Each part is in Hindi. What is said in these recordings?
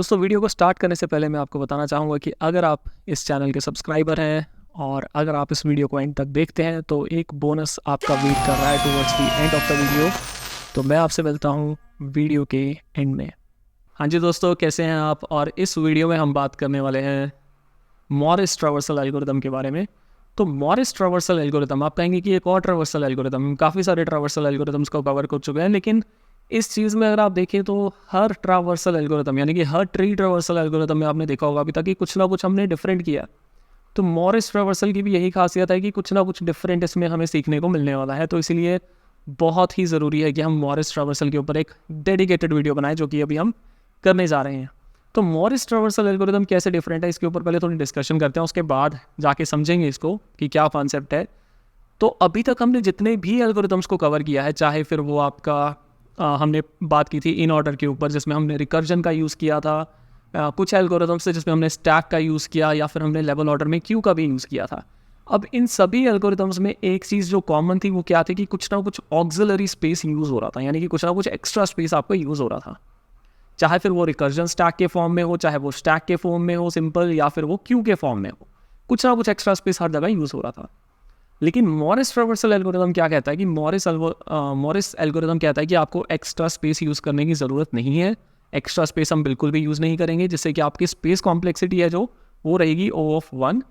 दोस्तों वीडियो को स्टार्ट करने से पहले मैं आपको बताना चाहूँगा कि अगर आप इस चैनल के सब्सक्राइबर हैं और अगर आप इस वीडियो को एंड तक देखते हैं तो एक बोनस आपका वेट कर रहा है towards the end of the video. तो मैं आपसे मिलता हूँ वीडियो के एंड में। हाँ जी दोस्तों, कैसे हैं आप? और इस वीडियो में हम बात करने वाले हैं मॉरिस ट्रावर्सल एल्गोरिथम के बारे में। तो मॉरिस ट्रावर्सल एल्गोरिथम, आप कहेंगे कि एक और ट्रावर्सल एल्गोरिथम, काफ़ी सारे ट्रावर्सल एल्गोरिथम्स को कवर कर चुके हैं, लेकिन इस चीज़ में अगर आप देखें तो हर ट्रावर्सल एल्गोरिथम यानी कि हर ट्री ट्रावर्सल एल्गोरिथम में आपने देखा होगा अभी तक कि कुछ ना कुछ हमने डिफरेंट किया। तो मॉरिस ट्रावर्सल की भी यही खासियत है कि कुछ ना कुछ डिफरेंट इसमें हमें सीखने को मिलने वाला है। तो इसीलिए बहुत ही ज़रूरी है कि हम मॉरिस ट्रावर्सल के ऊपर एक डेडिकेटेड वीडियो बनाएं, जो कि अभी हम करने जा रहे हैं। तो मॉरिस ट्रावर्सल एल्गोरिथम कैसे डिफरेंट है, इसके ऊपर पहले थोड़ी डिस्कशन करते हैं, उसके बाद जाके समझेंगे इसको कि क्या कॉन्सेप्ट है। तो अभी तक हमने जितने भी एल्गोरिथम्स को कवर किया है, चाहे फिर वो आपका हमने बात की थी इन ऑर्डर के ऊपर जिसमें हमने रिकर्जन का यूज़ किया था, कुछ एल्गोरिथम्स थे जिसमें हमने स्टैक का यूज़ किया, या फिर हमने लेवल ऑर्डर में क्यू का भी यूज़ किया था। अब इन सभी एल्गोरिथम्स में एक चीज़ जो कॉमन थी वो क्या थी कि कुछ ना कुछ ऑक्सिलरी स्पेस यूज़ हो रहा था, यानी कि कुछ ना कुछ एक्स्ट्रा स्पेस आपका यूज़ हो रहा था, चाहे फिर वो रिकर्जन स्टैक के फॉर्म में हो, चाहे वो स्टैक के फॉर्म में हो सिंपल, या फिर वो क्यू के फॉर्म में हो। कुछ ना कुछ एक्स्ट्रा स्पेस हर जगह यूज़ हो रहा था। लेकिन मॉरिस ट्रावर्सल एल्गोरिथम क्या कहता है कि मॉरिस एल्गोरिथम कहता है कि आपको एक्स्ट्रा स्पेस यूज़ करने की ज़रूरत नहीं है। एक्स्ट्रा स्पेस हम बिल्कुल भी यूज़ नहीं करेंगे, जिससे कि आपकी स्पेस कॉम्प्लेक्सिटी है जो वो रहेगी O(1).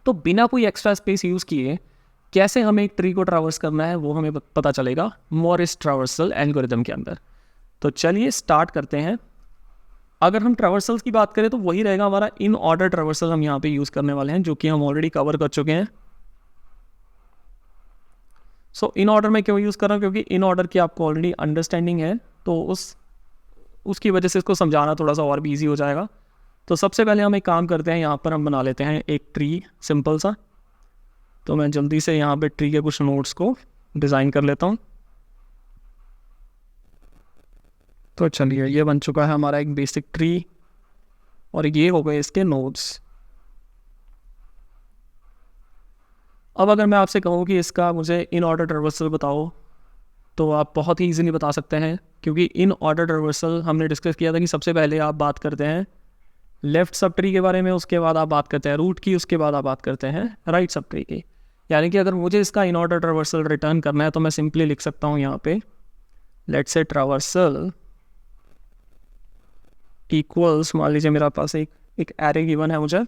तो बिना कोई एक्स्ट्रा स्पेस यूज़ किए कैसे हमें एक ट्री को ट्रावर्स करना है वो हमें पता चलेगा मॉरिस ट्रावर्सल एल्गोरिथम के अंदर। तो चलिए स्टार्ट करते हैं। अगर हम ट्रावर्सल्स की बात करें तो वही रहेगा हमारा इन ऑर्डर ट्रावर्सल हम यहाँ पे यूज़ करने वाले हैं, जो कि हम ऑलरेडी कवर कर चुके हैं। सो इन ऑर्डर में क्यों यूज़ कर रहा हूँ, क्योंकि इन ऑर्डर की आपको ऑलरेडी अंडरस्टैंडिंग है, तो उसकी वजह से इसको समझाना थोड़ा सा और भी ईजी हो जाएगा। तो सबसे पहले हम एक काम करते हैं, यहाँ पर हम बना लेते हैं एक ट्री सिंपल सा। तो मैं जल्दी से यहाँ पे ट्री के कुछ नोड्स को डिज़ाइन कर लेता हूँ। तो चलिए, ये बन चुका है हमारा एक बेसिक ट्री और ये हो गए इसके नोड्स। अब अगर मैं आपसे कहूँ कि इसका मुझे इन ऑर्डर ट्रावर्सल बताओ, तो आप बहुत ही ईजीली बता सकते हैं, क्योंकि इन ऑर्डर ट्रावर्सल हमने डिस्कस किया था कि सबसे पहले आप बात करते हैं लेफ़्ट सब ट्री के बारे में, उसके बाद आप बात करते हैं रूट की, उसके बाद आप बात करते हैं राइट सब ट्री की। यानी कि अगर मुझे इसका इन ऑर्डर ट्रावर्सल रिटर्न करना है तो मैं सिंपली लिख सकता हूँ यहाँ पे लेट्स से ट्रावर्सल इक्वल्स, मान लीजिए मेरा पास एक एरे गिवन है मुझे।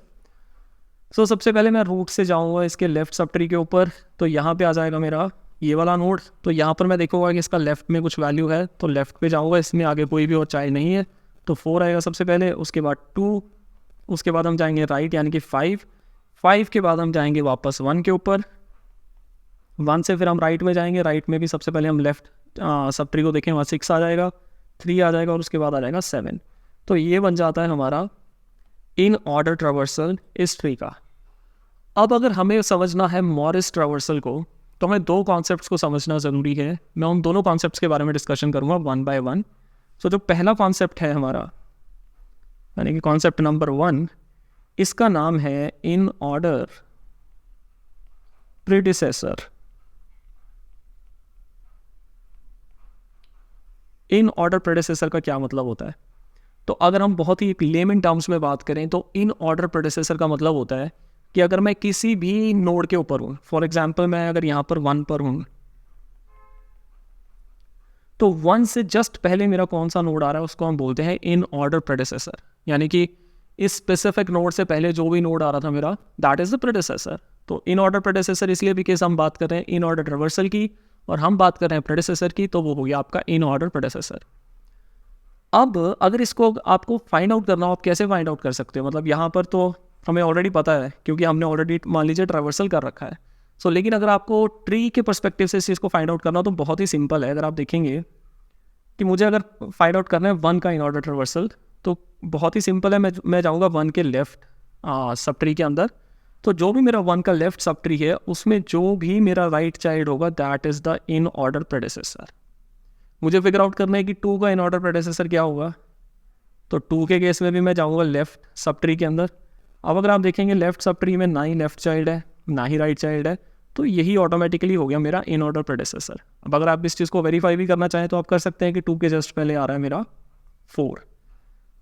सो सबसे पहले मैं रूट से जाऊँगा इसके लेफ़्ट सब ट्री के ऊपर, तो यहाँ पे आ जाएगा मेरा ये वाला नोड। तो यहाँ पर मैं देखूँगा कि इसका लेफ़्ट में कुछ वैल्यू है, तो लेफ़्ट पे जाऊँगा, इसमें आगे कोई भी और चाइल्ड नहीं है, तो 4 आएगा सबसे पहले, उसके बाद 2, उसके बाद हम जाएंगे राइट यानी कि 5 के बाद हम जाएंगे वापस 1 के ऊपर, 1 से फिर हम राइट में जाएंगे, राइट में भी सबसे पहले हम लेफ़्ट सब ट्री को देखें, वहाँ 6 आ जाएगा, 3 आ जाएगा और उसके बाद आ जाएगा 7। तो ये बन जाता है हमारा इन ऑर्डर ट्रावर्सल इस ट्री का। अब अगर हमें समझना है मॉरिस ट्रावर्सल को, तो हमें दो कॉन्सेप्ट्स को समझना ज़रूरी है। मैं उन दोनों कॉन्सेप्ट्स के बारे में डिस्कशन करूँगा 1 बाय 1। सो जो पहला कॉन्सेप्ट है हमारा, यानी कि कॉन्सेप्ट नंबर 1, इसका नाम है in order predecessor. In order predecessor का क्या मतलब होता है? तो अगर हम बहुत ही लेमन टर्म्स में बात करें तो इन ऑर्डर प्रीडिसेसर का मतलब होता है कि अगर मैं किसी भी नोड के ऊपर हूँ, फॉर एग्जांपल मैं अगर यहाँ पर 1 पर हूँ, तो 1 से जस्ट पहले मेरा कौन सा नोड आ रहा है उसको हम बोलते हैं इन ऑर्डर प्रीडिसेसर। यानी कि इस स्पेसिफिक नोड से पहले जो भी नोड आ रहा था मेरा, दैट इज़ द प्रीडिसेसर। तो इन ऑर्डर प्रीडिसेसर इसलिए भी केस हम बात कर रहे हैं इन ऑर्डर ट्रावर्सल की और हम बात कर रहे हैं प्रीडिसेसर की, तो वो हो गया आपका इन ऑर्डर प्रीडिसेसर। अब अगर इसको आपको फाइंड आउट करना हो, आप कैसे फाइंड आउट कर सकते हो? मतलब यहाँ पर तो हमें ऑलरेडी पता है क्योंकि हमने ऑलरेडी मान लीजिए ट्रावर्सल कर रखा है। सो लेकिन अगर आपको ट्री के पर्सपेक्टिव से इस चीज़ को फाइंड आउट करना हो तो बहुत ही सिंपल है। अगर आप देखेंगे कि मुझे अगर फाइंड आउट करना है 1 का इन ऑर्डर ट्रावर्सल, तो बहुत ही सिंपल है। मैं जाऊँगा 1 के लेफ्ट सब ट्री के अंदर, तो जो भी मेरा 1 का लेफ्ट सब ट्री है उसमें जो भी मेरा राइट चाइल्ड होगा that is the in order predecessor. मुझे फिगर आउट करना है कि 2 का इन ऑर्डर प्रेडिसेसर क्या होगा, तो 2 के केस में भी मैं जाऊँगा लेफ्ट सब ट्री के अंदर। अब अगर आप देखेंगे लेफ्ट सब ट्री में ना ही लेफ्ट चाइल्ड है ना ही राइट चाइल्ड है, तो यही ऑटोमेटिकली हो गया मेरा इन ऑर्डर प्रेडिसेसर। अब अगर आप इस चीज़ को वेरीफाई भी करना चाहें तो आप कर सकते हैं कि 2 के जस्ट पहले आ रहा है मेरा 4।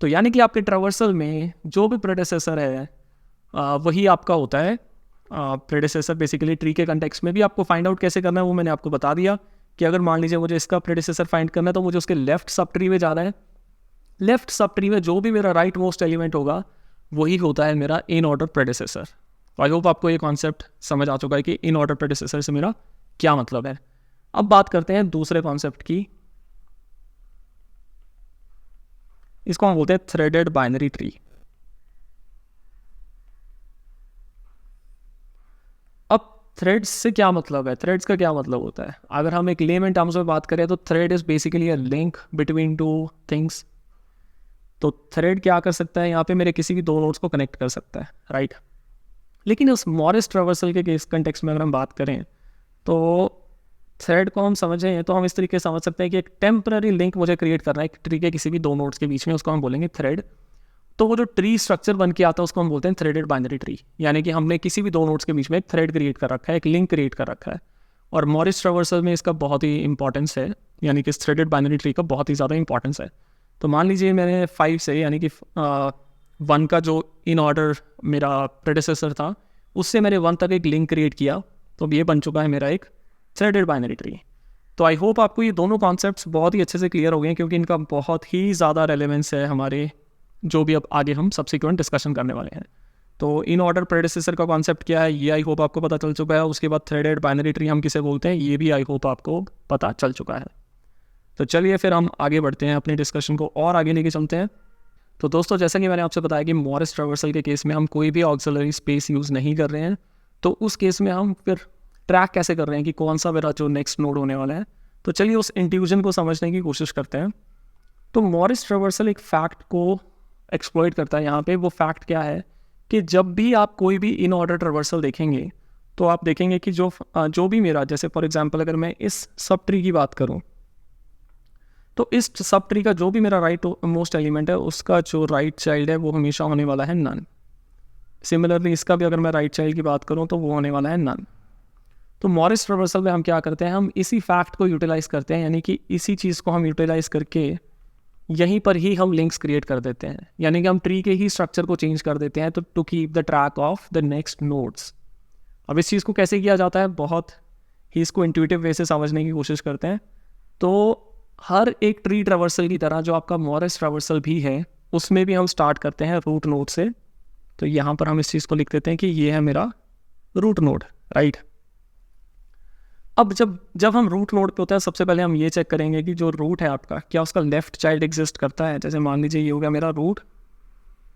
तो यानी कि आपके ट्रावर्सल में जो भी प्रेडेसेसर है वही आपका होता है प्रेडेसेसर। बेसिकली ट्री के कंटेक्स्ट में भी आपको फाइंड आउट कैसे करना है वो मैंने आपको बता दिया कि अगर मान लीजिए मुझे इसका प्रेडेसेसर फाइंड करना है तो मुझे उसके लेफ्ट सब ट्री में जाना है। लेफ्ट सब ट्री में जो भी मेरा राइट मोस्ट एलिमेंट होगा वही होता है मेरा इन ऑर्डर प्रेडेसेसर। आई होप आपको ये कॉन्सेप्ट समझ आ चुका है कि इन ऑर्डर प्रेडेसेसर से मेरा क्या मतलब है। अब बात करते हैं दूसरे कॉन्सेप्ट की, इसको हम बोलते हैं थ्रेडेड बाइनरी ट्री। अब थ्रेड्स से क्या मतलब है, थ्रेड्स का क्या मतलब होता है? अगर हम एक लेमन टर्म्स में बात करें तो thread is basically a link between two things. तो थ्रेड क्या कर सकता है, यहाँ पे मेरे किसी भी दो नोड्स को कनेक्ट कर सकता है, राइट। लेकिन उस मॉरिस ट्रावर्सल के केस कंटेक्स्ट में अगर हम बात करें तो थ्रेड को हम समझें तो हम इस तरीके से समझ सकते हैं कि एक टेम्पररी लिंक मुझे क्रिएट करना है एक ट्री के किसी भी दो नोड्स के बीच में, उसको हम बोलेंगे थ्रेड। तो वो जो ट्री स्ट्रक्चर बन के आता है उसको हम बोलते हैं थ्रेडेड बाइनरी ट्री, यानी कि हमने किसी भी दो नोड्स के बीच में एक थ्रेड क्रिएट कर रखा है, एक लिंक क्रिएट कर रखा है। और मॉरिस ट्रावर्सल में इसका बहुत ही इंपॉर्टेंस है, यानी कि इस थ्रेडेड बाइनरी ट्री का बहुत ही ज़्यादा इंपॉर्टेंस है। तो मान लीजिए मैंने 5 से यानी कि 1 का जो इन ऑर्डर मेरा प्रेडेसेसर था उससे मैंने 1 तक एक लिंक क्रिएट किया, तो ये बन चुका है मेरा एक थ्रेडेड बाइनरी ट्री। तो आई होप आपको ये दोनों कॉन्सेप्ट्स बहुत ही अच्छे से क्लियर हो गए हैं, क्योंकि इनका बहुत ही ज़्यादा रेलेवेंस है हमारे जो भी अब आगे हम सब्सिक्वेंट डिस्कशन करने वाले हैं। तो इन ऑर्डर प्रेडेसेसर का कॉन्सेप्ट क्या है ये आई होप आपको पता चल चुका है। उसके बाद थ्रेडेड बाइनरी ट्री हम किसे बोलते हैं ये भी आई होप आपको पता चल चुका है। तो चलिए फिर हम आगे बढ़ते हैं, अपने डिस्कशन को और आगे लेके चलते हैं। तो दोस्तों जैसा कि मैंने आपसे बताया कि मॉरिस ट्रावर्सल के केस में हम कोई भी ऑक्सिलरी स्पेस यूज़ नहीं कर रहे हैं, तो उस केस में हम फिर ट्रैक कैसे कर रहे हैं कि कौन सा मेरा जो नेक्स्ट नोड होने वाला है। तो चलिए उस इंट्यूजन को समझने की कोशिश करते हैं। तो मॉरिस ट्रावर्सल एक फैक्ट को एक्सप्लॉइट करता है यहाँ पे। वो फैक्ट क्या है कि जब भी आप कोई भी इन ऑर्डर ट्रावर्सल देखेंगे तो आप देखेंगे कि जो भी मेरा, जैसे फॉर एग्जांपल अगर मैं इस सब ट्री की बात करूँ तो इस सब ट्री का जो भी मेरा राइट मोस्ट एलिमेंट है उसका जो राइट चाइल्ड है वो हमेशा होने वाला है नन। सिमिलरली इसका भी अगर मैं राइट चाइल्ड की बात करूँ तो वो होने वाला है नन। तो मॉरिस ट्रावर्सल में हम क्या करते हैं, हम इसी फैक्ट को यूटिलाइज़ करते हैं, यानी कि इसी चीज़ को हम यूटिलाइज़ करके यहीं पर ही हम लिंक्स क्रिएट कर देते हैं, यानी कि हम ट्री के ही स्ट्रक्चर को चेंज कर देते हैं तो to keep the track of the next nodes. अब इस चीज़ को कैसे किया जाता है, बहुत ही इसको इंट्यूटिव वे से समझने की कोशिश करते हैं। तो हर एक ट्री ट्रावर्सल की तरह जो आपका मॉरिस ट्रावर्सल भी है उसमें भी हम स्टार्ट करते हैं रूट नोड से। तो यहाँ पर हम इस चीज़ को लिख देते हैं कि ये है मेरा रूट नोड, राइट। अब जब हम रूट नोड पे होते हैं सबसे पहले हम ये चेक करेंगे कि जो रूट है आपका क्या उसका लेफ्ट चाइल्ड एग्जिस्ट करता है। जैसे मान लीजिए ये हो गया मेरा रूट,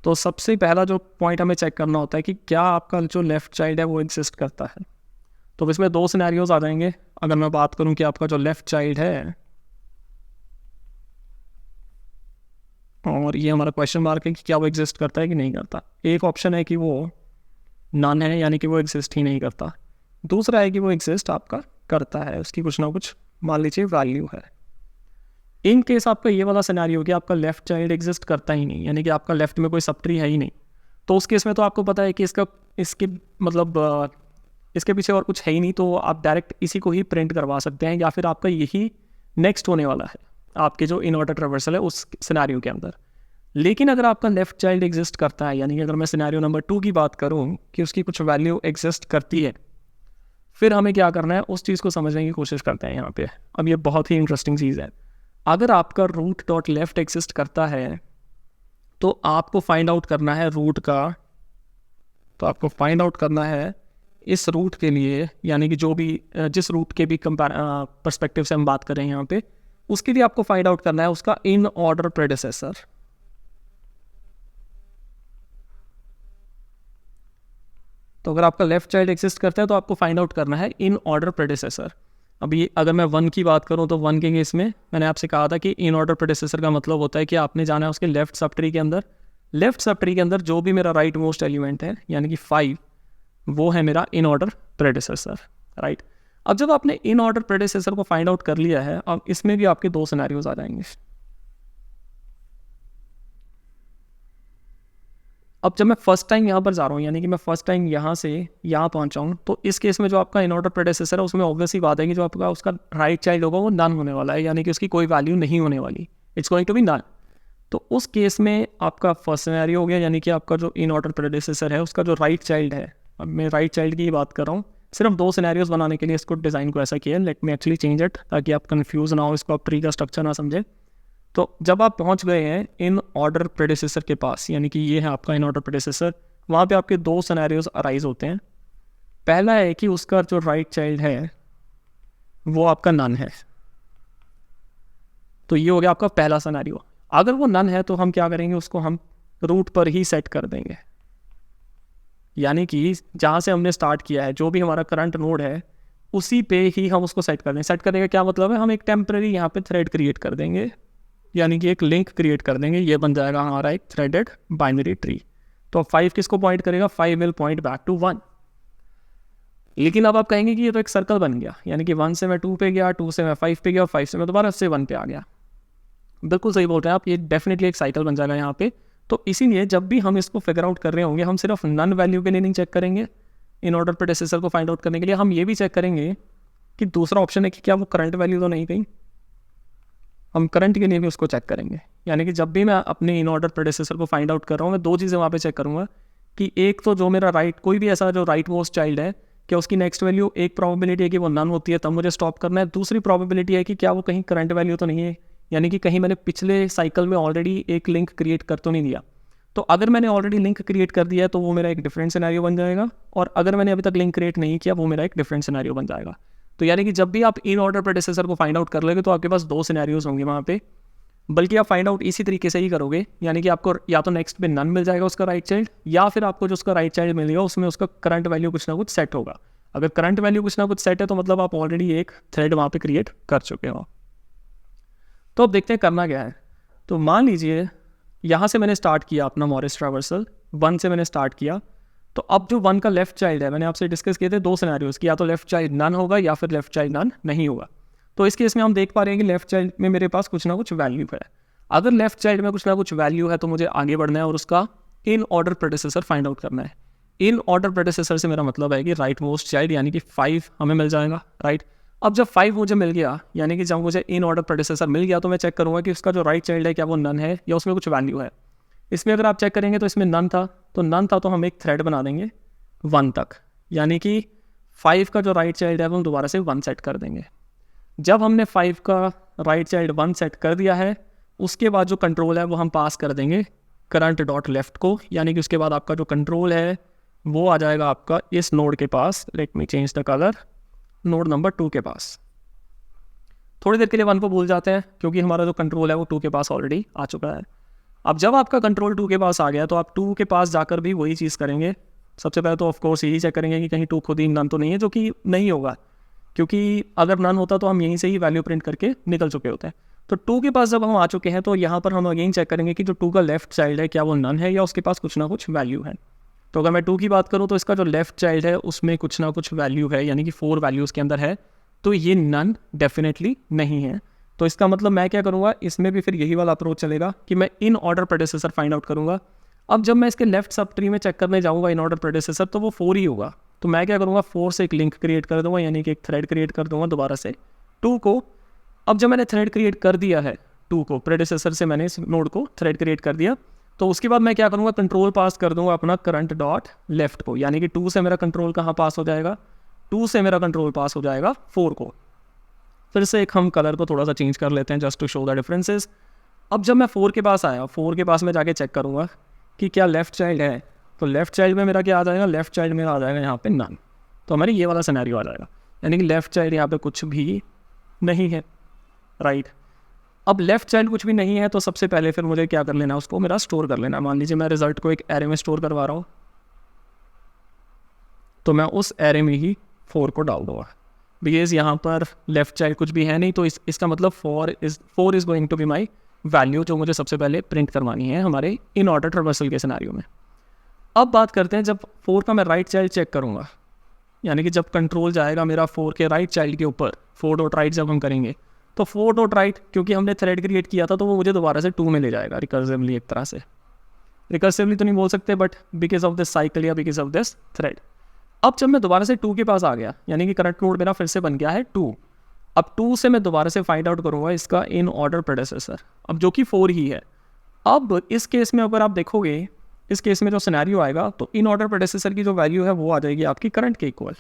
तो सबसे पहला जो पॉइंट हमें चेक करना होता है कि क्या आपका जो लेफ्ट चाइल्ड है वो एग्जिस्ट करता है। तो इसमें 2 सिनेरियोज आ जाएंगे। अगर मैं बात करूँ कि आपका जो लेफ्ट चाइल्ड है और ये हमारा क्वेश्चन मार्क है कि क्या वो एग्जिस्ट करता है कि नहीं करता। एक ऑप्शन है कि वो नन है, यानी कि वो एग्जिस्ट ही नहीं करता। दूसरा है कि वो एग्जिस्ट आपका करता है, उसकी कुछ ना कुछ मान लीजिए वैल्यू है। इन केस आपका ये वाला सिनेरियो कि आपका लेफ्ट चाइल्ड एग्जिस्ट करता ही नहीं, यानी कि आपका लेफ्ट में कोई सब ट्री है ही नहीं, तो उस केस में तो आपको पता है कि इसके मतलब इसके पीछे और कुछ है ही नहीं, तो आप डायरेक्ट इसी को ही प्रिंट करवा सकते हैं, या फिर आपका यही नेक्स्ट होने वाला है आपके जो इन ऑर्डर ट्रावर्सल है उस सिनेरियो के अंदर। लेकिन अगर आपका लेफ्ट चाइल्ड एग्जिस्ट करता है, यानी कि अगर मैं सिनेरियो नंबर 2 की बात करूँ कि उसकी कुछ वैल्यू एग्जिस्ट करती है, फिर हमें क्या करना है उस चीज़ को समझने की कोशिश करते हैं यहाँ पे। अब ये बहुत ही इंटरेस्टिंग चीज़ है। अगर आपका रूट डॉट लेफ्ट एग्जिस्ट करता है तो आपको फाइंड आउट करना है रूट का, तो आपको फाइंड आउट करना है इस रूट के लिए, यानी कि जो भी जिस रूट के भी पर्सपेक्टिव से हम बात करें यहाँ पे, उसके लिए आपको फाइंड आउट करना है उसका इन ऑर्डर प्रेडेसेसर। तो अगर आपका लेफ्ट चाइल्ड एग्जिस्ट करता है तो आपको फाइंड आउट करना है इन ऑर्डर प्रेडेसेसर। अभी अगर मैं 1 की बात करूं तो 1 के केस में मैंने आपसे कहा था कि इन ऑर्डर प्रेडेसेसर का मतलब होता है कि आपने जाना है उसके लेफ्ट सब ट्री के अंदर। लेफ्ट सब ट्री के अंदर जो भी मेरा राइट मोस्ट एलिमेंट है यानी कि 5, वो है मेरा इन ऑर्डर प्रेडेसेसर, राइट। अब जब आपने इन ऑर्डर प्रेडेसेसर को फाइंड आउट कर लिया है, अब इसमें भी आपके 2 सिनेरियोज आ जाएंगे। अब जब मैं फर्स्ट टाइम यहाँ पर जा रहा हूँ, यानी कि मैं फर्स्ट टाइम यहाँ से यहाँ पहुँचा हूँ, तो इस केस में जो आपका इन ऑर्डर प्रेडेसेसर है उसमें ऑब्वियसली बात है कि जो आपका उसका राइट चाइल्ड होगा वो नन होने वाला है, यानी कि उसकी कोई वैल्यू नहीं होने वाली, it's going to be none. तो उस केस में आपका फर्स्ट सिनेरियो हो गया, यानी कि आपका जो इन ऑर्डर प्रेडिसेसर है उसका जो राइट चाइल्ड है, अब मैं राइट चाइल्ड की ही बात कर रहा हूँ, सिर्फ 2 सिनेरियोज बनाने के लिए इसको डिज़ाइन को ऐसा किया है। Late me actually change it ताकि आप कंफ्यूज ना हो, इसको आप ट्री का स्ट्रक्चर ना समझे। तो जब आप पहुँच गए हैं इन ऑर्डर प्रेडिसेसर के पास, यानी कि ये है आपका इन ऑर्डर प्रेडिसेसर, वहाँ पे आपके 2 सिनेरियोज अराइज होते हैं। पहला है कि उसका जो राइट चाइल्ड है वो आपका नन है, तो ये हो गया आपका पहला सिनेरियो। अगर वो नन है तो हम क्या करेंगे, उसको हम रूट पर ही सेट कर देंगे, यानी कि जहाँ से हमने स्टार्ट किया है, जो भी हमारा करंट नोड है उसी पे ही हम उसको सेट कर देंगे। सेट करने का क्या मतलब है, हम एक टेम्पररी यहाँ पे थ्रेड क्रिएट कर देंगे, यानी कि एक लिंक क्रिएट कर देंगे। ये बन जाएगा हमारा एक थ्रेडेड बाइनरी ट्री। तो 5 किसको पॉइंट करेगा, 5 विल पॉइंट बैक टू 1। लेकिन अब आप कहेंगे कि ये तो एक सर्कल बन गया, यानी कि 1 से मैं 2 पे गया, 2 से मैं 5 पे गया, 5 से मैं दोबारा से 1 पे आ गया। बिल्कुल सही बोल रहे हैं आप, ये डेफिनेटली एक साइकिल बन जाएगा यहाँ पे। तो इसीलिए जब भी हम इसको फिगर आउट कर रहे होंगे, हम सिर्फ नन वैल्यू के लिए नहीं चेक करेंगे इन ऑर्डर प्रेडिसेसर को फाइंड आउट करने के लिए, हम ये भी चेक करेंगे कि दूसरा ऑप्शन है कि क्या वो करंट वैल्यू तो नहीं गई। हम करंट के लिए भी उसको चेक करेंगे, यानी कि जब भी मैं अपने इन ऑर्डर प्रेडिसेसर को फाइंड आउट कर रहा हूँ, मैं 2 चीज़ें वहाँ पे चेक करूँगा कि एक तो जो मेरा राइट, कोई भी ऐसा जो राइट मोस्ट चाइल्ड है, क्या उसकी नेक्स्ट वैल्यू, एक प्रोबेबिलिटी है कि वो नन होती है, तब मुझे स्टॉप करना है। दूसरी प्रोबेबिलिटी है कि क्या वो कहीं करंट वैल्यू तो नहीं है, यानी कि कहीं मैंने पिछले साइकिल में ऑलरेडी एक लिंक क्रिएट कर तो नहीं दिया। तो अगर मैंने ऑलरेडी लिंक क्रिएट कर दिया है तो वो मेरा एक डिफरेंट सिनेरियो बन जाएगा, और अगर मैंने अभी तक लिंक क्रिएट नहीं किया वो मेरा एक डिफरेंट सिनेरियो बन जाएगा। तो यानी कि जब भी आप इन ऑर्डर प्रेडिसेसर को फाइंड आउट कर लोगे तो आपके पास 2 सिनेरियोज होंगे वहाँ पे, बल्कि आप फाइंड आउट इसी तरीके से ही करोगे, यानी कि आपको या तो नेक्स्ट पे नन मिल जाएगा उसका राइट चाइल्ड, या फिर आपको जो उसका राइट चाइल्ड मिलेगा उसमें उसका करंट वैल्यू कुछ ना कुछ सेट होगा। अगर करंट वैल्यू कुछ ना कुछ सेट है तो मतलब आप ऑलरेडी एक थ्रेड वहाँ पे क्रिएट कर चुके हो। तो अब देखते हैं करना क्या है। तो मान लीजिए यहाँ से मैंने स्टार्ट किया अपना मॉरिस ट्रैवर्सल, 1 से मैंने स्टार्ट किया। तो अब जो 1 का लेफ्ट चाइल्ड है, मैंने आपसे डिस्कस किए थे 2 सिनेरियोज कि या तो लेफ्ट चाइल्ड नन होगा या फिर लेफ्ट चाइल्ड नन नहीं होगा। तो इस केस में हम देख पा रहे हैं कि लेफ्ट चाइल्ड में मेरे पास कुछ ना कुछ वैल्यू है। अगर लेफ्ट चाइल्ड में कुछ ना कुछ वैल्यू है तो मुझे आगे बढ़ना है और उसका in order predecessor find out करना है। इन ऑर्डर प्रेडिसेसर से मेरा मतलब है कि राइट मोस्ट चाइल्ड, यानी कि 5 हमें मिल जाएगा, राइट। अब जब 5 मुझे मिल गया, यानी कि जब मुझे इन ऑर्डर प्रेडिसेसर मिल गया, तो मैं चेक करूँगा कि उसका जो राइट चाइल्ड है क्या वो नन है या उसमें कुछ वैल्यू है। इसमें अगर आप चेक करेंगे तो इसमें नन था, तो नन था तो हम एक थ्रेड बना देंगे 1 तक, यानी कि 5 का जो राइट चाइल्ड है वो हम दोबारा से 1 सेट कर देंगे। जब हमने 5 का राइट चाइल्ड 1 सेट कर दिया है, उसके बाद जो कंट्रोल है वो हम पास कर देंगे करंट डॉट लेफ्ट को, यानी कि उसके बाद आपका जो कंट्रोल है वो आ जाएगा आपका इस नोड के पास। Let me change the colour, node number 2 के पास। थोड़ी देर के लिए 1 को भूल जाते हैं क्योंकि हमारा जो कंट्रोल है वो 2 के पास ऑलरेडी आ चुका है। अब जब आपका कंट्रोल 2 के पास आ गया तो आप 2 के पास जाकर भी वही चीज़ करेंगे। सबसे पहले तो ऑफकोर्स यही चेक करेंगे कि कहीं 2 खुद ही नन तो नहीं है, जो कि नहीं होगा, क्योंकि अगर नन होता तो हम यहीं से ही वैल्यू प्रिंट करके निकल चुके होते हैं। तो 2 के पास जब हम आ चुके हैं तो यहाँ पर हम अगेन चेक करेंगे कि जो 2 का लेफ्ट चाइल्ड है क्या वो नन है या उसके पास कुछ ना कुछ वैल्यू है। तो अगर मैं 2 की बात करूँ तो इसका जो लेफ्ट चाइल्ड है उसमें कुछ ना कुछ वैल्यू है, यानी कि 4 वैल्यूज़ के अंदर है, तो ये नन डेफिनेटली नहीं है। तो इसका मतलब मैं क्या करूँगा, इसमें भी फिर यही वाला अप्रोच चलेगा कि मैं इन ऑर्डर प्रेडिसेसर फाइंड आउट करूँगा। अब जब मैं इसके लेफ्ट सब ट्री में चेक करने जाऊँगा इन ऑर्डर प्रेडिसेसर, तो वो 4 ही होगा। तो मैं क्या करूँगा, 4 से एक लिंक क्रिएट कर दूँगा, यानी कि एक थ्रेड क्रिएट कर दूँगा दोबारा से 2 को। अब जब मैंने थ्रेड क्रिएट कर दिया है 2 को, प्रेडिसेसर से मैंने इस नोड को थ्रेड क्रिएट कर दिया, तो उसके बाद मैं क्या करूँगा, कंट्रोल पास कर दूँगा अपना करंट डॉट लेफ्ट को, यानी कि 2 से मेरा कंट्रोल कहाँ पास हो जाएगा, 2 से मेरा कंट्रोल पास हो जाएगा 4 को। फिर से एक हम कलर को थोड़ा सा चेंज कर लेते हैं just to show the differences. अब जब मैं 4 के पास आया, 4 के पास मैं जाके चेक करूँगा कि क्या लेफ्ट चाइल्ड है, तो लेफ्ट चाइल्ड में मेरा क्या आ जाएगा, लेफ्ट चाइल्ड मेरा आ जाएगा यहाँ पे नन। तो हमारे ये वाला सिनेरियो आ जाएगा, यानी कि लेफ्ट चाइल्ड यहाँ पे कुछ भी नहीं है, राइट। अब लेफ्ट चाइल्ड कुछ भी नहीं है तो सबसे पहले फिर मुझे क्या कर लेना है, उसको मेरा स्टोर कर लेना है। मान लीजिए मैं रिजल्ट को एक एरे में स्टोर करवा रहा हूँ, तो मैं उस एरे में ही 4 को डाल दूँगा, बिकॉज यहाँ पर लेफ्ट चाइल्ड कुछ भी है नहीं। तो इसका मतलब 4 is going to be my value, जो मुझे सबसे पहले प्रिंट करवानी है हमारे इन ऑर्डर ट्रावर्सल के सिनेरियो में। अब बात करते हैं जब 4 का मैं राइट चाइल्ड चेक करूँगा, यानी कि जब कंट्रोल जाएगा मेरा 4 के राइट चाइल्ड के ऊपर, 4 डॉट राइट जब हम करेंगे, तो 4 डॉट राइट क्योंकि हमने थ्रेड क्रिएट किया था तो वो मुझे दोबारा से 2 में ले जाएगा रिकर्सिवली, एक तरह से। रिकर्सिवली तो नहीं बोल सकते, but because of this cycle या बिकॉज ऑफ दिस थ्रेड। अब जब मैं दोबारा से 2 के पास आ गया, यानी कि करंट नोड मेरा फिर से बन गया है 2। अब 2 से मैं दोबारा से फाइंड आउट करूँगा इसका इन ऑर्डर प्रेडिसेसर, अब जो कि 4 ही है। अब इस केस में अगर आप देखोगे, इस केस में जो सिनेरियो आएगा तो इन ऑर्डर प्रेडेसेसर की जो वैल्यू है वो आ जाएगी आपकी करंट के इक्वल,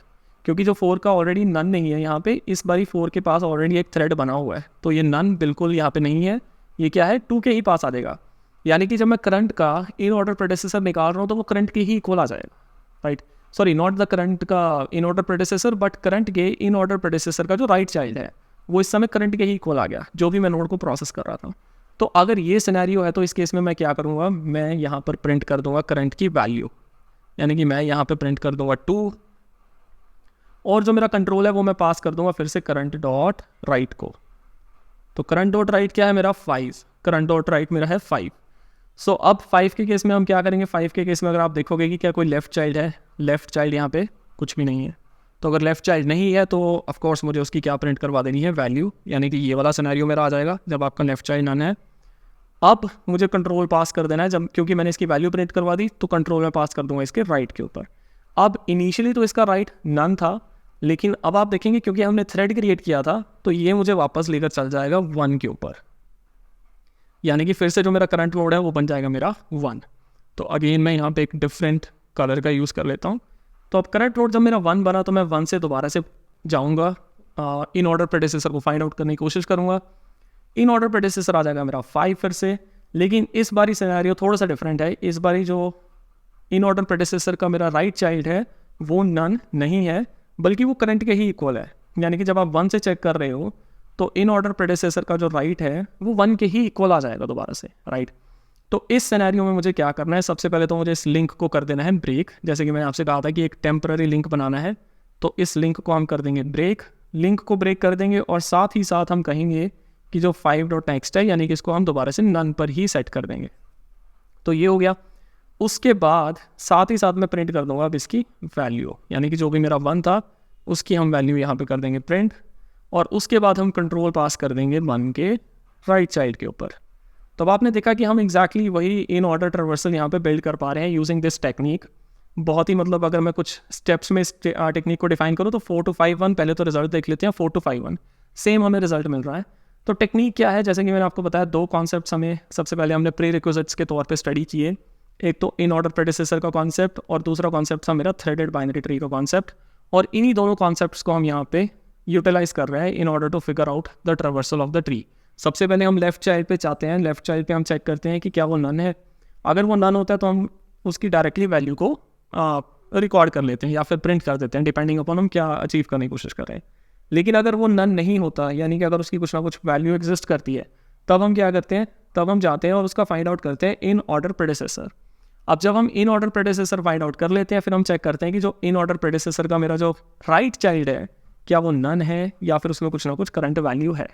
क्योंकि जो 4 का ऑलरेडी नन नहीं है यहाँ पे, इस बारी 4 के पास ऑलरेडी एक थ्रेड बना हुआ है, तो ये नन बिल्कुल यहाँ पे नहीं है, ये क्या है 2 के ही पास आ जाएगा। यानी कि जब मैं करंट का इन ऑर्डर प्रेडेसेसर निकाल रहा हूँ तो वो करंट के ही इक्वल आ जाएगा, right. Sorry, not the current का in order predecessor, but current के इन ऑर्डर प्रेडेसेसर का जो राइट चाइल्ड है वो इस समय करंट के ही इक्वल आ गया, जो भी मैं नोड को प्रोसेस कर रहा था। तो अगर ये सिनेरियो है तो इस केस में मैं क्या करूँगा, मैं यहाँ पर प्रिंट कर दूंगा करंट की वैल्यू, यानी कि मैं यहाँ पे प्रिंट कर दूंगा 2, और जो मेरा कंट्रोल है वो मैं पास कर दूंगा फिर से करंट डॉट राइट को। तो करंट डॉट राइट क्या है मेरा 5, करंट डॉट राइट मेरा है 5। सो अब 5 के केस में हम क्या करेंगे, 5 के केस में अगर आप देखोगे कि क्या कोई लेफ्ट चाइल्ड है, लेफ्ट चाइल्ड यहाँ पे कुछ भी नहीं है, तो अगर लेफ्ट चाइल्ड नहीं है तो ऑफकोर्स मुझे उसकी क्या प्रिंट करवा देनी है, वैल्यू, यानी कि ये वाला सिनेरियो मेरा आ जाएगा जब आपका लेफ्ट चाइल्ड नन है। अब मुझे कंट्रोल पास कर देना है, जब क्योंकि मैंने इसकी वैल्यू प्रिंट करवा दी तो कंट्रोल में पास कर दूंगा इसके राइट के ऊपर। अब इनिशियली तो इसका राइट नन था, लेकिन अब आप देखेंगे क्योंकि हमने थ्रेड क्रिएट किया था तो ये मुझे वापस लेकर चल जाएगा 1 के ऊपर, यानी कि फिर से जो मेरा करंट नोड है वो बन जाएगा मेरा 1। तो अगेन मैं यहाँ पे एक डिफरेंट कलर का यूज़ कर लेता हूँ। तो अब करंट नोड जब मेरा 1 बना तो मैं 1 से दोबारा से जाऊँगा, इन ऑर्डर प्रेडेसेसर को फाइंड आउट करने की कोशिश करूँगा। इन ऑर्डर प्रेडेसेसर आ जाएगा मेरा 5 फिर से, लेकिन इस बारी सिनेरियो थोड़ा सा डिफरेंट है। इस बारी जो इन ऑर्डर प्रेडेसेसर का मेरा राइट चाइल्ड है वो नन नहीं है, बल्कि वो करंट के ही इक्वल है, यानी कि जब आप 1 से चेक कर रहे हो तो इन ऑर्डर प्रेडेसेसर का जो राइट है वो 1 के ही इक्वल आ जाएगा दोबारा से, राइट। तो इस सिनेरियो में मुझे क्या करना है, सबसे पहले तो मुझे इस लिंक को कर देना है ब्रेक, जैसे कि मैंने आपसे कहा था कि एक टेम्पररी लिंक बनाना है, तो इस लिंक को हम कर देंगे ब्रेक, लिंक को ब्रेक कर देंगे, और साथ ही साथ हम कहेंगे कि जो 5.next है यानी कि इसको हम दोबारा से नन पर ही सेट कर देंगे। तो ये हो गया। उसके बाद साथ ही साथ मैं प्रिंट कर दूंगा अब इसकी वैल्यू, यानी कि जो भी मेरा 1 था उसकी हम वैल्यू यहाँ पे कर देंगे प्रिंट, और उसके बाद हम कंट्रोल पास कर देंगे 1 के राइट साइड के ऊपर। तो अब आपने देखा कि हम एग्जैक्टली वही इन ऑर्डर ट्रावर्सल यहाँ पे बिल्ड कर पा रहे हैं यूजिंग दिस टेक्निक। बहुत ही मतलब अगर मैं कुछ स्टेप्स में इस टेक्निक को डिफाइन करूँ तो 4 to 5 1, पहले तो रिजल्ट देख लेते हैं। 4 to 5 1 सेम हमें रिजल्ट मिल रहा है। तो टेक्निक क्या है, जैसे कि मैंने आपको बताया 2 कॉन्सेप्ट्स हमें सबसे पहले हमने प्री रिक्विजिट्स के तौर पे स्टडी किए, एक तो इन ऑर्डर प्रेडिसेसर का कॉन्सेप्ट और दूसरा कॉन्सेप्ट था मेरा थ्रेडेड बाइनरी ट्री का कॉन्सेप्ट, और इन्हीं दोनों कॉन्सेप्ट्स को हम यहाँ पे यूटिलाइज कर रहे हैं in order to figure out the traversal of the tree. सबसे पहले हम लेफ्ट चाइल्ड पे चाहते हैं, लेफ्ट चाइल्ड पे हम चेक करते हैं कि क्या वो नन है। अगर वो नन होता है तो हम उसकी डायरेक्टली वैल्यू को रिकॉर्ड कर लेते हैं या फिर प्रिंट कर देते हैं, डिपेंडिंग अपॉन हम क्या अचीव करने की कोशिश कर रहे हैं। लेकिन अगर वो नन नहीं होता, यानी कि अगर उसकी कुछ ना कुछ वैल्यू एग्जिस्ट करती है, तब हम क्या करते हैं, तब हम जाते हैं और उसका फाइंड आउट करते हैं इन ऑर्डर प्रेडिसेसर। अब जब हम इन ऑर्डर प्रेडिसेसर फाइंड आउट कर लेते हैं, फिर हम चेक करते हैं कि जो इन ऑर्डर प्रेडिसेसर का मेरा जो राइट चाइल्ड है क्या वो नन है या फिर उसमें कुछ ना कुछ करंट वैल्यू है।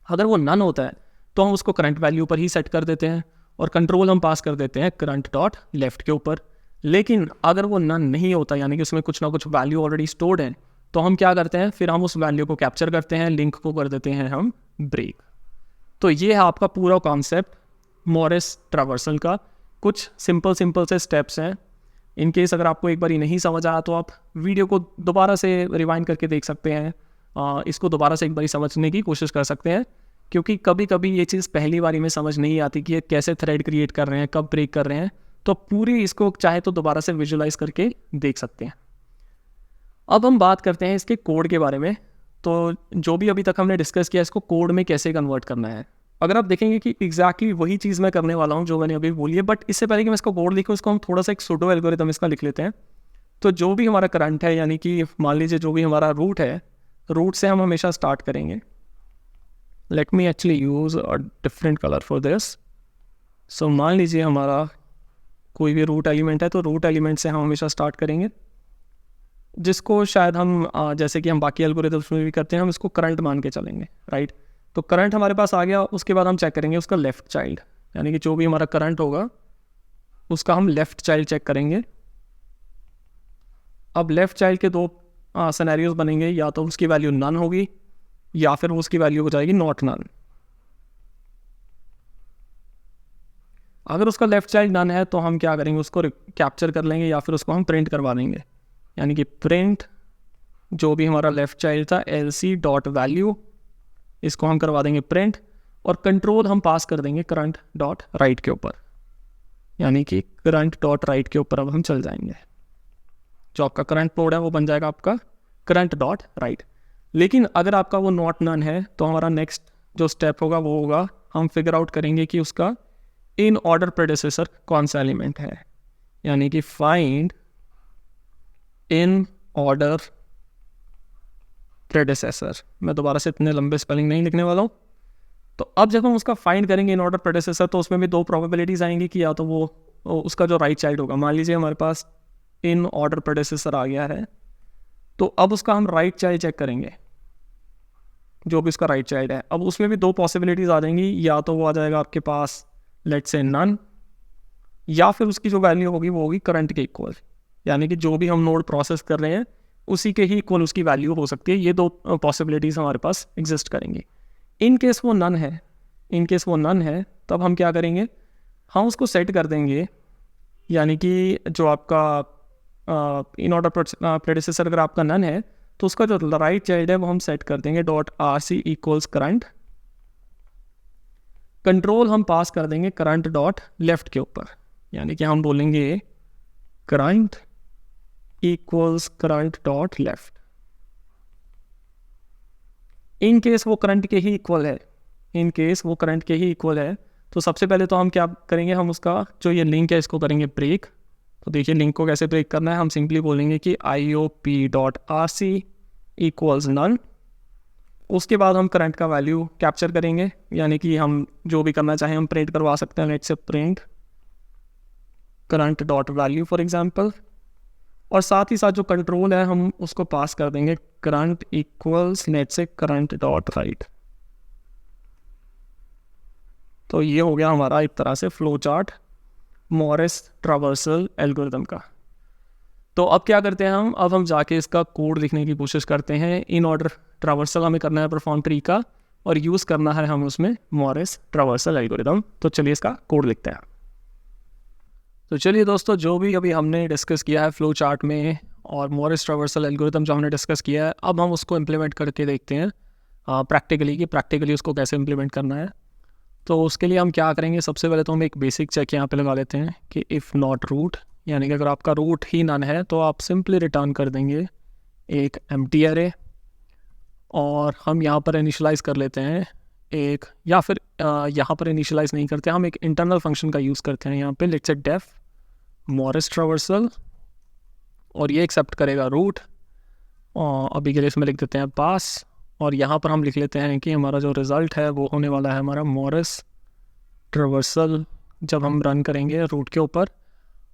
अगर वो नन होता है तो हम उसको करंट वैल्यू पर ही सेट कर देते हैं और कंट्रोल हम पास कर देते हैं करंट डॉट लेफ्ट के ऊपर। लेकिन अगर वो नन नहीं होता, यानी कि उसमें कुछ ना कुछ वैल्यू ऑलरेडी स्टोर्ड है, तो हम क्या करते हैं, फिर हम उस वैल्यू को कैप्चर करते हैं, लिंक को कर देते हैं हम ब्रेक। तो ये है आपका पूरा कॉन्सेप्ट मॉरिस ट्रावर्सल का। कुछ सिंपल से स्टेप्स हैं। इन केस अगर आपको एक बार ही नहीं समझ आया तो आप वीडियो को दोबारा से रिवाइंड करके देख सकते हैं, इसको दोबारा से एक बार समझने की कोशिश कर सकते हैं, क्योंकि कभी कभी ये चीज़ पहली बारी में समझ नहीं आती कि ये कैसे थ्रेड क्रिएट कर रहे हैं, कब ब्रेक कर रहे हैं। तो पूरी इसको चाहे तो दोबारा से विजुलाइज करके देख सकते हैं। अब हम बात करते हैं इसके कोड के बारे में। तो जो भी अभी तक हमने डिस्कस किया, इसको कोड में कैसे कन्वर्ट करना है। अगर आप देखेंगे कि एग्जैक्टली वही चीज़ मैं करने वाला हूँ जो मैंने अभी बोली है, बट इससे पहले कि मैं इसको कोड लिखूँ, इसको हम थोड़ा सा एक सूडो एल्गोरिथम इसका लिख लेते हैं। तो जो भी हमारा करंट है, यानी कि मान लीजिए जो भी हमारा रूट है, रूट से हम हमेशा स्टार्ट करेंगे। Let me actually use a different colour for this. So मान लीजिए हमारा कोई भी रूट एलिमेंट है, तो रूट एलिमेंट से हम हमेशा स्टार्ट करेंगे, जिसको शायद हम जैसे कि हम बाकी एल्गोरिथम्स में भी करते हैं, हम इसको करंट मान के चलेंगे, राइट। तो करंट हमारे पास आ गया। उसके बाद हम चेक करेंगे उसका लेफ़्ट चाइल्ड, यानी कि जो भी हमारा करंट होगा उसका हम लेफ़्ट चाइल्ड चेक करेंगे। अब लेफ़्ट चाइल्ड के 2 सिनेरियोज बनेंगे, या तो उसकी वैल्यू नन होगी या फिर उसकी वैल्यू हो जाएगी नॉट नन। अगर उसका लेफ़्ट चाइल्ड नन है तो हम क्या करेंगे, उसको कैप्चर कर लेंगे या फिर उसको हम प्रिंट करवा देंगे, यानी कि प्रिंट जो भी हमारा लेफ़्ट चाइल्ड था LC डॉट वैल्यू, इसको हम करवा देंगे प्रिंट। और कंट्रोल हम पास कर देंगे करंट डॉट राइट के ऊपर, यानी कि करंट डॉट राइट के ऊपर अब हम चल जाएंगे। जो आपका करंट नोड है वो बन जाएगा आपका करंट डॉट राइट। लेकिन अगर आपका वो नॉट नन है तो हमारा नेक्स्ट जो स्टेप होगा वो होगा हम फिगर आउट करेंगे कि उसका इन ऑर्डर प्रेडिसेसर कौन सा एलिमेंट है, यानी कि फाइंड इन ऑर्डर प्रेडिसेसर। मैं दोबारा से इतने लंबे स्पेलिंग नहीं लिखने वाला हूँ। तो अब जब हम उसका फाइंड करेंगे इन ऑर्डर प्रेडिसेसर तो उसमें भी दो प्रोबेबिलिटीज़ आएंगी कि या तो वो उसका जो राइट चाइल्ड होगा, मान लीजिए हमारे पास इन ऑर्डर प्रेडिसेसर आ गया है, तो अब उसका हम राइट चाइल्ड चेक करेंगे, जो भी उसका राइट चाइल्ड है। अब उसमें भी दो पॉसिबिलिटीज़ आ जाएंगी, या तो वो आ जाएगा आपके पास लेट्स से नन, या फिर उसकी जो वैल्यू होगी वो होगी करंट के इक्वल, यानी कि जो भी हम नोड प्रोसेस कर रहे हैं उसी के ही इक्वल उसकी वैल्यू हो सकती है। ये दो पॉसिबिलिटीज़ हमारे पास एग्जिस्ट करेंगी। इन केस वो नन है, तब हम क्या करेंगे, हम उसको सेट कर देंगे, यानी कि जो आपका इन ऑर्डर प्रेडिसेसर अगर आपका नन है तो उसका जो राइट चाइल्ड है वो हम सेट कर देंगे dot R C equals current. Control हम पास कर देंगे करंट डॉट लेफ्ट के ऊपर, यानी कि हम बोलेंगे current equals current dot left. In case वो करंट के ही इक्वल है, तो सबसे पहले तो हम क्या करेंगे, हम उसका जो ये लिंक है इसको करेंगे ब्रेक। तो देखिए लिंक को कैसे ब्रेक करना है, हम सिंपली बोलेंगे कि IOP dot R C equals none. उसके बाद हम करंट का वैल्यू कैप्चर करेंगे, यानी कि हम जो भी करना चाहें हम प्रिंट करवा सकते हैं, let's say print current dot value for example. और साथ ही साथ जो कंट्रोल है हम उसको पास कर देंगे current equals let's say current dot right. तो ये हो गया हमारा एक तरह से flow chart Morris traversal algorithm का। तो अब क्या करते हैं अब हम जाके इसका कोड लिखने की कोशिश करते हैं। इन ऑर्डर ट्रावर्सल हमें करना है परफॉर्म ट्री का, और यूज़ करना है हमें उसमें मॉरिस ट्रावर्सल एल्गोरिथम। तो चलिए इसका कोड लिखते हैं। तो चलिए दोस्तों, जो भी अभी हमने डिस्कस किया है फ्लो चार्ट में और मॉरिस ट्रावर्सल एल्गोरिथम जो हमने डिस्कस किया है, अब हम उसको इम्प्लीमेंट करके देखते हैं प्रैक्टिकली उसको कैसे इम्प्लीमेंट करना है। तो उसके लिए हम क्या करेंगे, सबसे पहले तो हम एक बेसिक चेक यहाँ पे लगा लेते हैं कि इफ़ नॉट रूट, यानी कि अगर आपका रूट ही नन है तो आप सिंपली रिटर्न कर देंगे एक एम्प्टी एरे। और हम यहाँ पर इनिशियलाइज़ कर लेते हैं एक, या फिर यहाँ पर इनिशियलाइज़ नहीं करते, हम एक इंटरनल फंक्शन का यूज़ करते हैं यहाँ पे, let's say def Morris traversal, और ये एक्सेप्ट करेगा रूट। अभी के लिए इसमें लिख देते हैं पास, और यहाँ पर हम लिख लेते हैं कि हमारा जो रिज़ल्ट है वो होने वाला है हमारा मॉरिस ट्रावर्सल जब हम रन करेंगे रूट के ऊपर,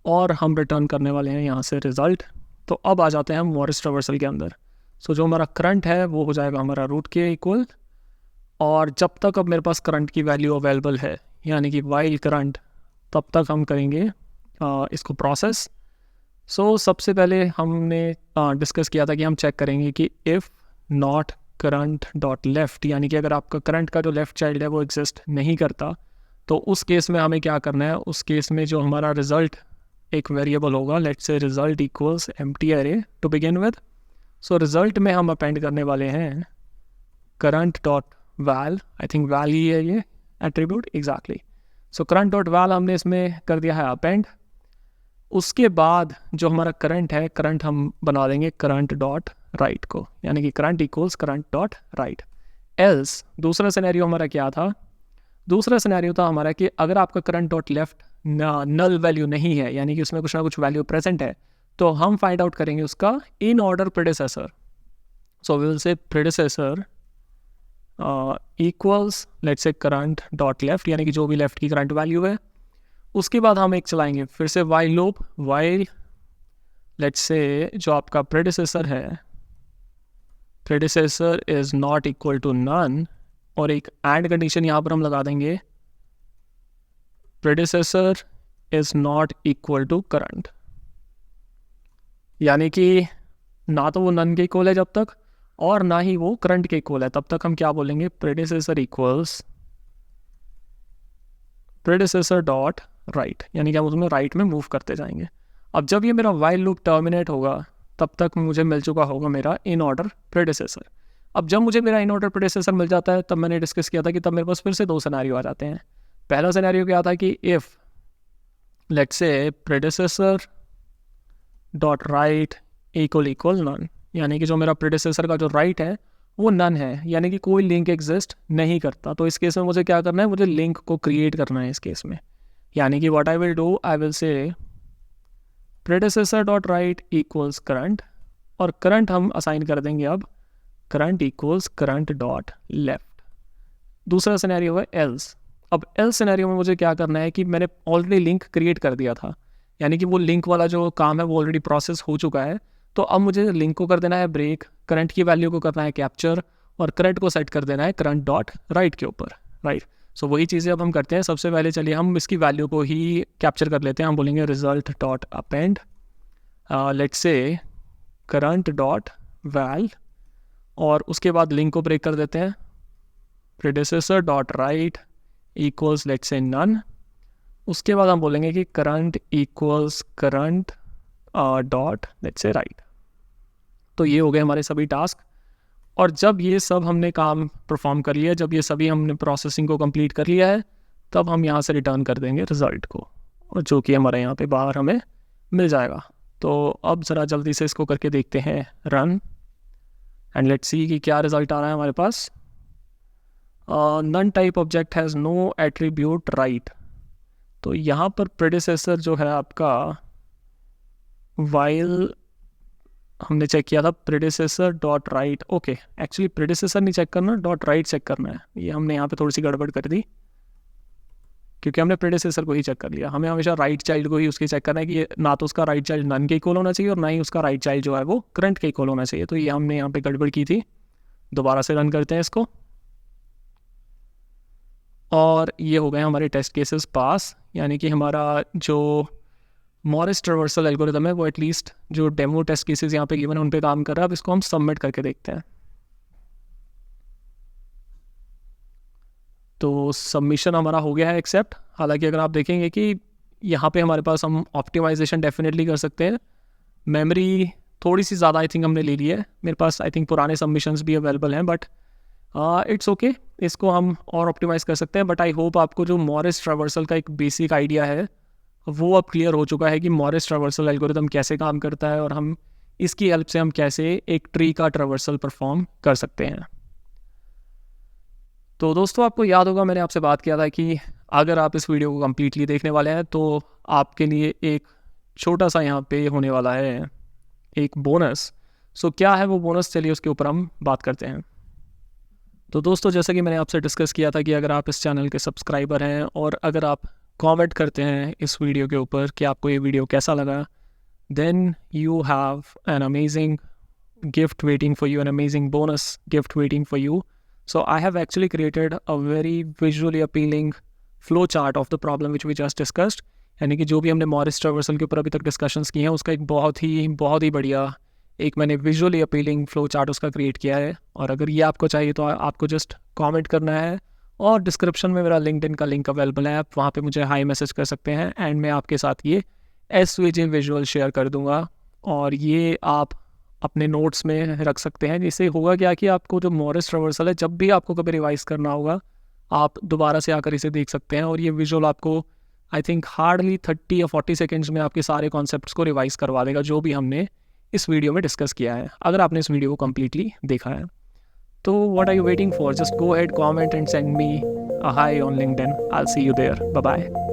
और हम रिटर्न करने वाले हैं यहाँ से रिज़ल्ट। तो अब आ जाते हैं हम मॉरिस ट्रावर्सल के अंदर। सो जो हमारा करंट है वो हो जाएगा हमारा रूट के इक्वल, और जब तक अब मेरे पास करंट की वैल्यू अवेलेबल है, यानी कि वाइल करंट, तब तक हम करेंगे इसको प्रोसेस। सो सबसे पहले हमने डिस्कस किया था कि हम चेक करेंगे कि if not current dot left, यानी कि अगर आपका करंट का जो लेफ़्ट चाइल्ड है वो एग्जिस्ट नहीं करता, तो उस केस में हमें क्या करना है, उस केस में जो हमारा रिज़ल्ट एक वेरिएबल होगा, let's say result equals empty array to begin with. So result में हम अपेंड करने वाले हैं current dot val, I think val ही है ये attribute exactly. So current dot val हमने इसमें कर दिया है अपेंड। उसके बाद जो हमारा करंट है, करंट हम बना देंगे करंट डॉट राइट को, यानी कि current equals current dot right. Else दूसरा सिनेरियो हमारा क्या था, दूसरा सिनेरियो था हमारा कि अगर आपका current dot left null value नहीं है, यानी कि उसमें कुछ ना कुछ वैल्यू प्रेजेंट है, तो हम फाइंड आउट करेंगे उसका in order predecessor. So we will say predecessor equals let's say current dot left, यानी कि जो भी लेफ्ट की करंट वैल्यू है। उसके बाद हम एक चलाएंगे फिर से while loop, while let's say जो आपका प्रेडिसेसर है, predecessor is not equal to none, और एक एंड कंडीशन यहाँ पर हम लगा देंगे predecessor is not equal to current, यानी कि ना तो वो नन के इक्वल है जब तक, और ना ही वो करंट के इक्वल है, तब तक हम क्या बोलेंगे, predecessor equals predecessor dot right, यानी कि हम उसमें राइट में मूव करते जाएंगे। अब जब ये मेरा वाइल लूप टर्मिनेट होगा, तब तक मुझे मिल चुका होगा मेरा इन ऑर्डर प्रेडिसेसर। अब जब मुझे मेरा इन ऑर्डर प्रेडिसेसर मिल जाता है तब मैंने डिस्कस किया था कि तब मेरे पास फिर से 2 सिनेरियो आ जाते हैं। पहला सिनेरियो क्या था कि if let's say predecessor dot right equal none, यानी कि जो मेरा प्रेडिसेसर का जो राइट है वो नन है, यानी कि कोई लिंक एग्जिस्ट नहीं करता। तो इस केस में मुझे क्या करना है, मुझे लिंक को क्रिएट करना है इस केस में। यानी कि what I will do, I will say predecessor dot right equals current, और करंट हम असाइन कर देंगे अब current equals current dot left. दूसरा सिनेरियो है एल्स। अब एल्स सिनेरियो में मुझे क्या करना है कि मैंने ऑलरेडी लिंक क्रिएट कर दिया था, यानी कि वो लिंक वाला जो काम है वो ऑलरेडी प्रोसेस हो चुका है। तो अब मुझे लिंक को कर देना है ब्रेक, करंट की वैल्यू को करना है कैप्चर, और करंट को सेट कर देना है करंट डॉट राइट के ऊपर, राइट। सो वही चीज़ें अब हम करते हैं। सबसे पहले चलिए हम इसकी वैल्यू को ही कैप्चर कर लेते हैं। हम बोलेंगे result dot append let's say current dot val, और उसके बाद लिंक को ब्रेक कर देते हैं predecessor dot right equals let's say none. उसके बाद हम बोलेंगे कि current equals current dot let's say right. तो ये हो गए हमारे सभी टास्क। और जब ये सब हमने काम परफॉर्म कर लिया, जब ये सभी हमने प्रोसेसिंग को कंप्लीट कर लिया है, तब हम यहाँ से रिटर्न कर देंगे रिज़ल्ट को, और जो कि हमारे यहाँ पे बाहर हमें मिल जाएगा। तो अब ज़रा जल्दी से इसको करके देखते हैं रन, एंड लेट्स सी कि क्या रिज़ल्ट आ रहा है हमारे पास। None type object has no attribute right. तो यहाँ पर प्रेडिसेसर जो है आपका वाइल हमने चेक किया था predecessor dot right, okay actually predecessor नहीं चेक करना, डॉट राइट चेक करना है। ये हमने यहाँ पे थोड़ी सी गड़बड़ कर दी, क्योंकि हमने प्रेडिसेसर को ही चेक कर लिया। हमें हमेशा राइट चाइल्ड को ही उसकी चेक करना है कि ना तो उसका राइट चाइल्ड नन के इक्वल होना चाहिए और ना ही उसका राइट चाइल्ड जो है वो करंट के इक्वल होना चाहिए। तो ये हमने यहाँ पे गड़बड़ की थी। दोबारा से रन करते हैं इसको, और ये हो गए हमारे टेस्ट केसेस पास, यानी कि हमारा जो मॉरिस ट्रावर्सल एल्गोरिथम है वो एटलीस्ट जो डेमो टेस्ट केसेस यहाँ पे गिवन है उन पे काम कर रहा है। अब इसको हम सबमिट करके देखते हैं। तो सबमिशन हमारा हो गया है एक्सेप्ट। हालांकि अगर आप देखेंगे कि यहाँ पे हमारे पास हम ऑप्टिमाइजेशन डेफिनेटली कर सकते हैं। मेमोरी थोड़ी सी ज़्यादा आई थिंक हमने ले ली है। मेरे पास आई थिंक पुराने सबमिशंस भी अवेलेबल हैं, बट इट्स ओके, इसको हम और ऑप्टिमाइज़ कर सकते हैं। बट आई होप आपको जो मॉरिस ट्रावर्सल का एक बेसिक आइडिया है वो अब क्लियर हो चुका है कि मॉरिस ट्रावर्सल एल्गोरिथम कैसे काम करता है, और हम इसकी हेल्प से हम कैसे एक ट्री का ट्रावर्सल परफॉर्म कर सकते हैं। तो दोस्तों आपको याद होगा मैंने आपसे बात किया था कि अगर आप इस वीडियो को कम्प्लीटली देखने वाले हैं तो आपके लिए एक छोटा सा यहाँ पे होने वाला है एक बोनस। सो क्या है वो बोनस, चलिए उसके ऊपर हम बात करते हैं। तो दोस्तों जैसा कि मैंने आपसे डिस्कस किया था कि अगर आप इस चैनल के सब्सक्राइबर हैं और अगर आप कमेंट करते हैं इस वीडियो के ऊपर कि आपको ये वीडियो कैसा लगा, then you have an amazing gift waiting for you, an amazing bonus gift waiting for you. So I have actually created a very visually appealing flow chart of the problem which we just discussed. यानी कि जो भी हमने मॉरिस ट्रावर्सल के ऊपर अभी तक डिस्कशंस किए हैं उसका एक बहुत ही बढ़िया एक मैंने विजुअली अपीलिंग फ्लो चार्ट उसका क्रिएट किया है। और अगर ये आपको चाहिए तो आपको जस्ट कमेंट करना है, और डिस्क्रिप्शन में मेरा लिंक्डइन का लिंक अवेलेबल है, आप वहाँ पे मुझे हाई मैसेज कर सकते हैं एंड मैं आपके साथ ये एसवीजे विजुअल शेयर कर दूँगा, और ये आप अपने नोट्स में रख सकते हैं। जिससे होगा क्या कि आपको जो मॉरिस ट्रावर्सल है जब भी आपको कभी रिवाइज़ करना होगा आप दोबारा से आकर इसे देख सकते हैं, और ये विजुअल आपको आई थिंक हार्डली 30 या 40 सेकेंड्स में आपके सारे कॉन्सेप्ट्स को रिवाइज़ करवा देगा जो भी हमने इस वीडियो में डिस्कस किया है, अगर आपने इस वीडियो को कम्प्लीटली देखा है। तो what are you waiting for, just go ahead, comment and send me a hi on LinkedIn. I will see you there, bye bye.